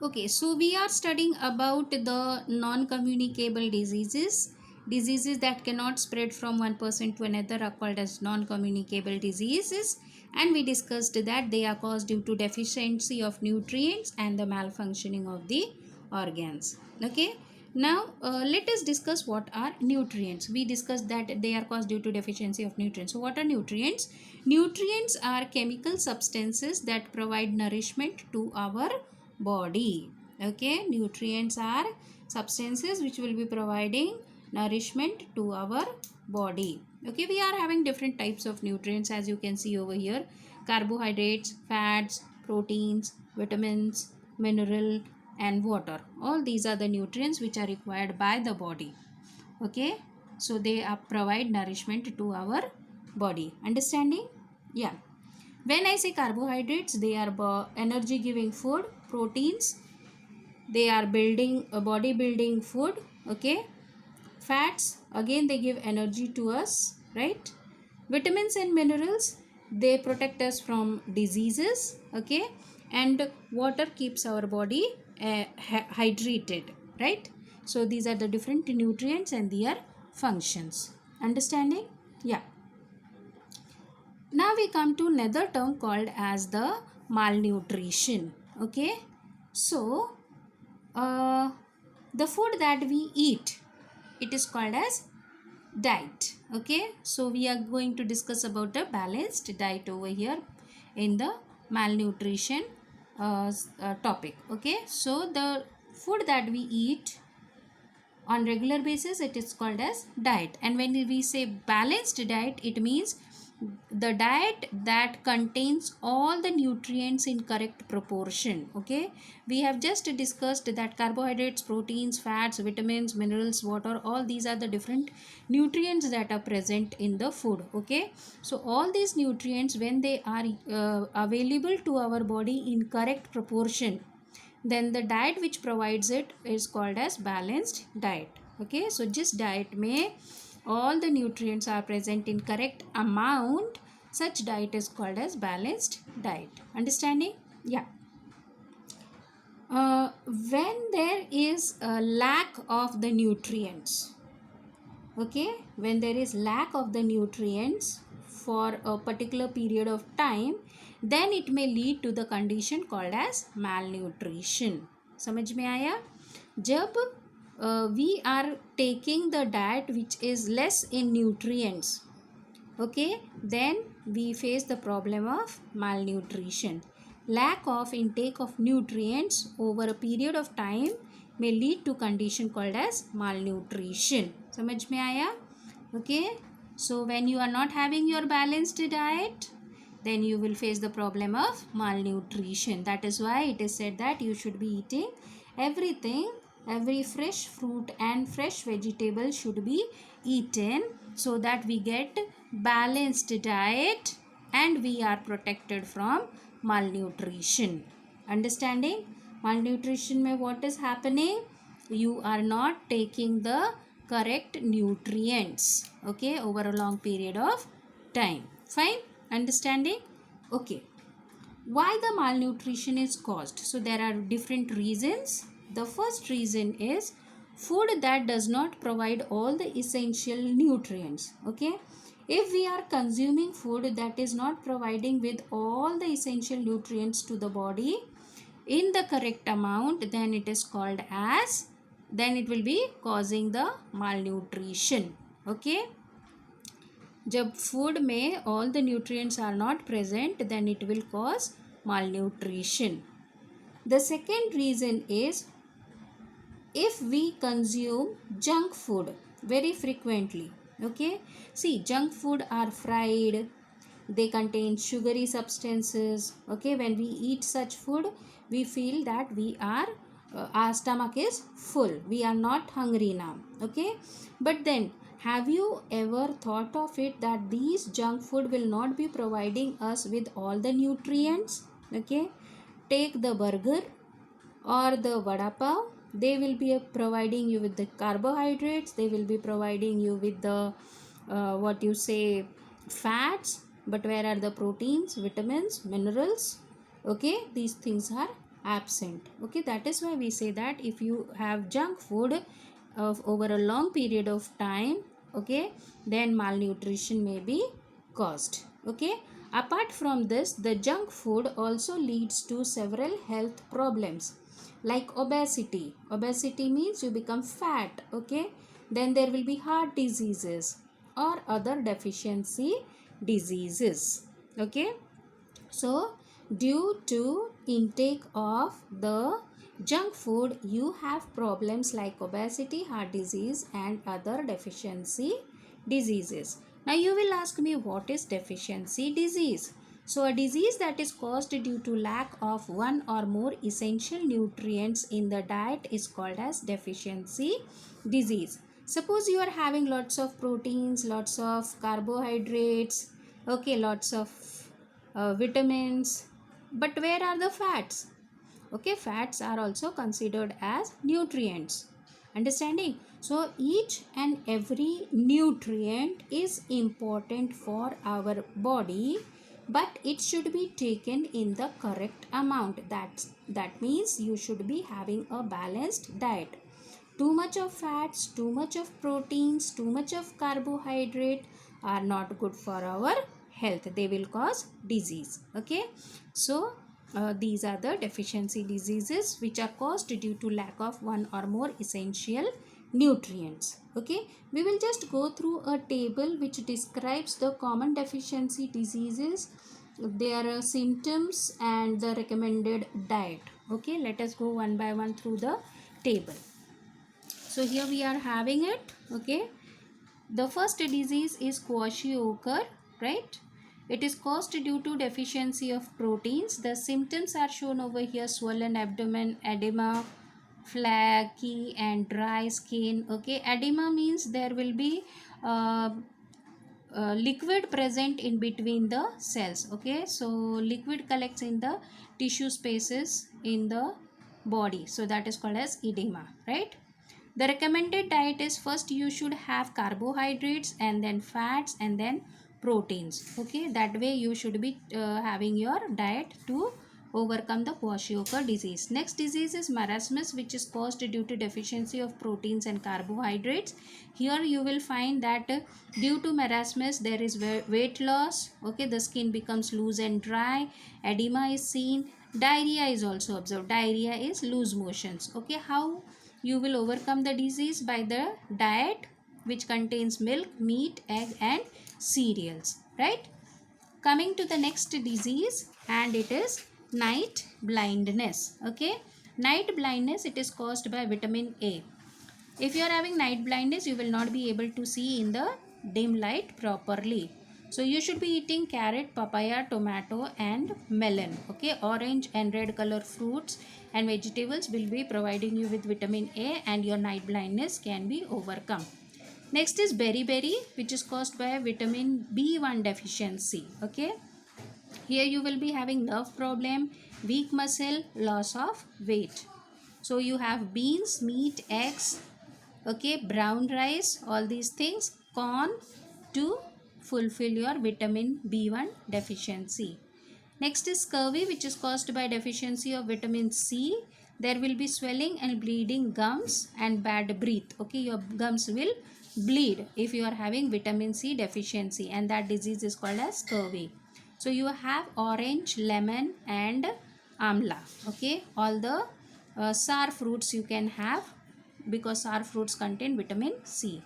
Okay, so we are studying about the non-communicable diseases. Diseases that cannot spread from one person to another are called as non-communicable diseases. And we discussed that they are caused due to deficiency of nutrients and the malfunctioning of the organs. Okay. Now, let us discuss what are nutrients. We discussed that they are caused due to deficiency of nutrients. So, what are nutrients? Nutrients are chemical substances that provide nourishment to our body. Okay, nutrients are substances which will be providing nourishment to our body. Okay, we are having different types of nutrients as you can see over here: carbohydrates, fats, proteins, vitamins, mineral, and water. All these are the nutrients which are required by the body. Okay, so they provide nourishment to our body. Understanding? Yeah. When I say carbohydrates, they are energy giving food. Proteins, they are building a body building food. Okay. Fats, again they give energy to us, right? Vitamins and minerals, they protect us from diseases. Okay. And water keeps our body hydrated, right? So these are the different nutrients and their functions. Understanding? Yeah. Now we come to another term called as the malnutrition. Okay. So uh, the food that we eat, it is called as diet. Okay, so we are going to discuss about a balanced diet over here in the malnutrition topic. Okay, so the food that we eat on regular basis, it is called as diet. And when we say balanced diet, it means the diet that contains all the nutrients in correct proportion. Okay, we have just discussed that carbohydrates, proteins, fats, vitamins, minerals, water, all these are the different nutrients that are present in the food. Okay, so all these nutrients, when they are available to our body in correct proportion, then the diet which provides it is called as balanced diet. Okay, so this diet may all the nutrients are present in correct amount, such diet is called as balanced diet. Understanding? Yeah. When there is a lack of the nutrients, okay, when there is lack of the nutrients for a particular period of time, then it may lead to the condition called as malnutrition. समझ में आया? जब we are taking the diet which is less in nutrients, okay, then we face the problem of malnutrition. Lack of intake of nutrients over a period of time may lead to condition called as malnutrition. समझ में आया? Okay, so when you are not having your balanced diet, then you will face the problem of malnutrition. That is why it is said that you should be eating everything, every fresh fruit and fresh vegetable should be eaten, so that we get balanced diet and we are protected from malnutrition. Understanding? Malnutrition mein what is happening? You are not taking the correct nutrients, okay, over a long period of time. Fine? Understanding? Okay. Why the malnutrition is caused? So there are different reasons. The first reason is food that does not provide all the essential nutrients. Okay, if we are consuming food that is not providing with all the essential nutrients to the body in the correct amount, then it is called as, then it will be causing the malnutrition. Okay, जब food में all the nutrients are not present, then it will cause malnutrition. The second reason is if we consume junk food very frequently. Okay, see, junk food are fried, they contain sugary substances. Okay, when we eat such food, we feel that we are our stomach is full, we are not hungry now. Okay, but then have you ever thought of it that these junk food will not be providing us with all the nutrients? Okay, take the burger or the vada pav, they will be providing you with the carbohydrates, they will be providing you with the what you say, fats, but where are the proteins, vitamins, minerals? Okay, these things are absent. Okay, that is why we say that if you have junk food of over a long period of time, okay, then malnutrition may be caused. Okay, apart from this, the junk food also leads to several health problems like obesity. Obesity means you become fat. Okay, then there will be heart diseases or other deficiency diseases. Okay, so due to intake of the junk food, you have problems like obesity, heart disease and other deficiency diseases. Now you will ask me, what is deficiency disease? So a disease that is caused due to lack of one or more essential nutrients in the diet is called as deficiency disease. Suppose you are having lots of proteins, lots of carbohydrates, okay, lots of vitamins, but where are the fats? Okay, fats are also considered as nutrients. Understanding? So each and every nutrient is important for our body, but it should be taken in the correct amount. That means you should be having a balanced diet. Too much of fats, too much of proteins, too much of carbohydrate are not good for our health. They will cause disease. Okay, so these are the deficiency diseases which are caused due to lack of one or more essential nutrients. Okay, we will just go through a table which describes the common deficiency diseases, their symptoms and the recommended diet. Okay, let us go one by one through the table. So here we are having it. Okay, the first disease is kwashiorkor, right? It is caused due to deficiency of proteins. The symptoms are shown over here: swollen abdomen, edema, flaky and dry skin. Okay, edema means there will be liquid present in between the cells. Okay, so liquid collects in the tissue spaces in the body, so that is called as edema, right? The recommended diet is, first you should have carbohydrates and then fats and then proteins. Okay, that way you should be having your diet to overcome the kwashiorkor disease. Next disease is marasmus, which is caused due to deficiency of proteins and carbohydrates. Here you will find that due to marasmus there is weight loss. Okay, the skin becomes loose and dry, edema is seen, diarrhea is also observed. Diarrhea is loose motions. Okay, how you will overcome the disease? By the diet which contains milk, meat, egg and cereals, right? Coming to the next disease, and it is night blindness. Okay, night blindness, it is caused by vitamin A. If you are having night blindness, you will not be able to see in the dim light properly. So you should be eating carrot, papaya, tomato and melon. Okay, orange and red color fruits and vegetables will be providing you with vitamin A, and your night blindness can be overcome. Next is beriberi, which is caused by vitamin B1 deficiency. Okay, here you will be having nerve problem, weak muscle, loss of weight. So you have beans, meat, eggs, okay, brown rice, all these things, corn, to fulfill your vitamin B1 deficiency. Next is scurvy, which is caused by deficiency of vitamin C. There will be swelling and bleeding gums and bad breath. Okay, your gums will bleed if you are having vitamin C deficiency, and that disease is called as scurvy. So you have orange, lemon and amla. Okay, all the sour fruits you can have, because sour fruits contain vitamin C.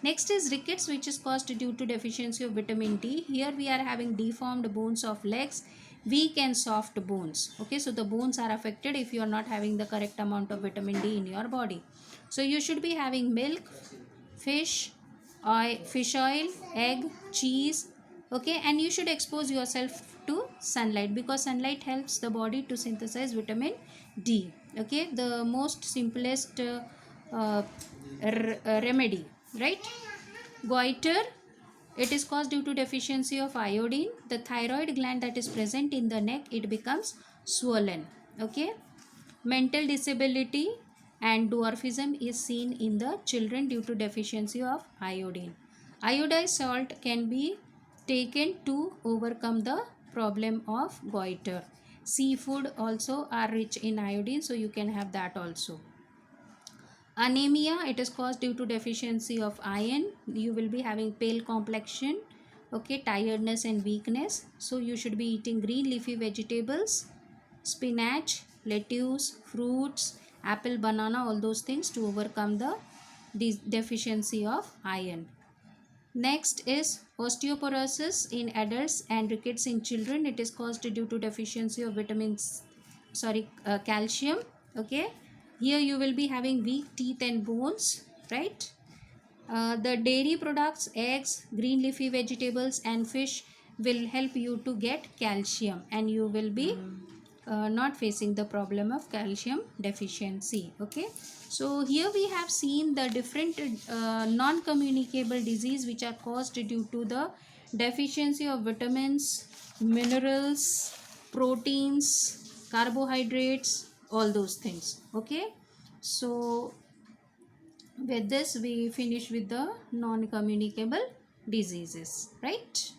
Next is rickets, which is caused due to deficiency of vitamin D. Here we are having deformed bones of legs, weak and soft bones. Okay, so the bones are affected if you are not having the correct amount of vitamin D in your body. So you should be having milk, fish oil, egg, cheese. Okay, and you should expose yourself to sunlight, because sunlight helps the body to synthesize vitamin D. Okay, the most simplest remedy, right? Goiter, it is caused due to deficiency of iodine. The thyroid gland that is present in the neck, it becomes swollen. Okay, mental disability and dwarfism is seen in the children due to deficiency of iodine. Iodized salt can be taken to overcome the problem of goiter. Seafood also are rich in iodine, so you can have that also. Anemia, it is caused due to deficiency of iron. You will be having pale complexion, okay, tiredness and weakness. So you should be eating green leafy vegetables, spinach, lettuce, fruits, apple, banana, all those things to overcome the deficiency of iron. Next is osteoporosis in adults and rickets in children. It is caused due to deficiency of calcium. Okay, here you will be having weak teeth and bones, right? The dairy products, eggs, green leafy vegetables and fish will help you to get calcium, and you will be not facing the problem of calcium deficiency. Okay, so here we have seen the different non-communicable disease which are caused due to the deficiency of vitamins, minerals, proteins, carbohydrates, all those things. Okay, so with this we finish with the non-communicable diseases, right?